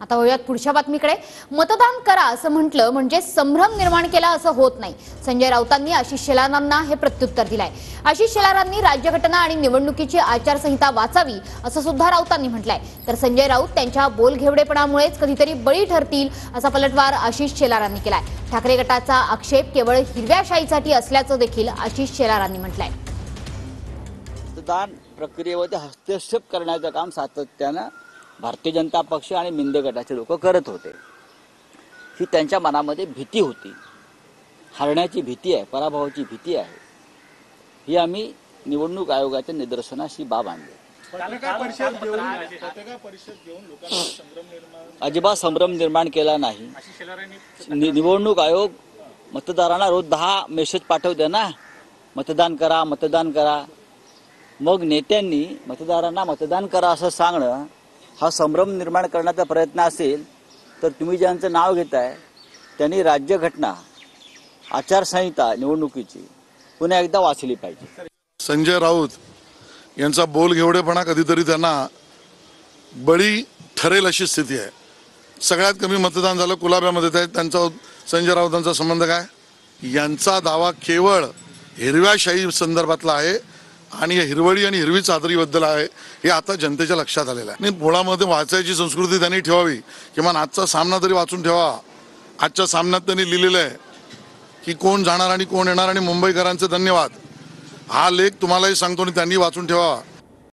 आता वळूयात पुढच्या बातमीकडे। मतदान करा असं म्हटलं म्हणजे संभ्रम निर्माण केला असं होत नाही। संजय राऊतांनी आशिष शेलारांना हे प्रत्युत्तर दिलंय। आशिष शेलारांनी राज्यघटना आणि निवडणुकीची आचारसंहिता वाचावी असं सुद्धा राऊतांनी म्हटलंय। तर संजय राऊत त्यांच्या बोलघेवडेपणामुळेच कधीतरी बळी ठरतील असा पलटवार आशिष शेलारांनी केलाय। ठाकरे गटाचा आक्षेप केवळ हिरव्या शाहीसाठी असल्याचं देखील आशिष शेलारांनी म्हटलंय। मतदान प्रक्रियेमध्ये हस्तक्षेप करण्याचं काम सातत्यानं भारतीय जनता पक्ष आणि मिंदे गटाचे लोक करत होते। ही त्यांच्या मनामध्ये भीती होती, हारण्याची भीती आहे, पराभवाची भीती आहे। ही आम्ही निवडणूक आयोगाच्या निदर्शनास ही बाब आणली। अजिबात संभ्रम निर्माण केला नाही। निवडणूक आयोग मतदारांना रोज 10 मेसेज पाठवते ना, मतदान करा मतदान करा। मग नेत्यांनी मतदारांना मतदान करा असं सांगणं हा संभ्रम निर्माण करण्याचा प्रयत्न असेल तर तुम्ही ज्यांचं नाव घेताय त्यांनी राज्यघटना, आचारसंहिता निवडणुकीची पुन्हा एकदा वाचली पाहिजे। संजय राऊत यांचा बोलघेवडेपणा कधीतरी त्यांना बळी ठरेल अशी स्थिती आहे। सगळ्यात कमी मतदान झालं कुलाब्यामध्ये, त्यांचा संजय राऊतांचा संबंध काय? यांचा दावा केवळ हिरव्या शाही संदर्भातला आहे आणि हिरवळी आणि हिरवी चादरीबद्दल आहे। हे आता जनतेच्या लक्षात आलेलं आहे। आणि मुळामध्ये वाचायची संस्कृती त्यांनी ठेवावी, किमान आजचा सामना तरी वाचून ठेवा। आजच्या सामन्यात त्यांनी लिहिलेलं आहे की कोण जाणार आणि कोण येणार आणि मुंबईकरांचे धन्यवाद। हा लेख तुम्हालाही सांगतो आणि त्यांनी वाचून ठेवा।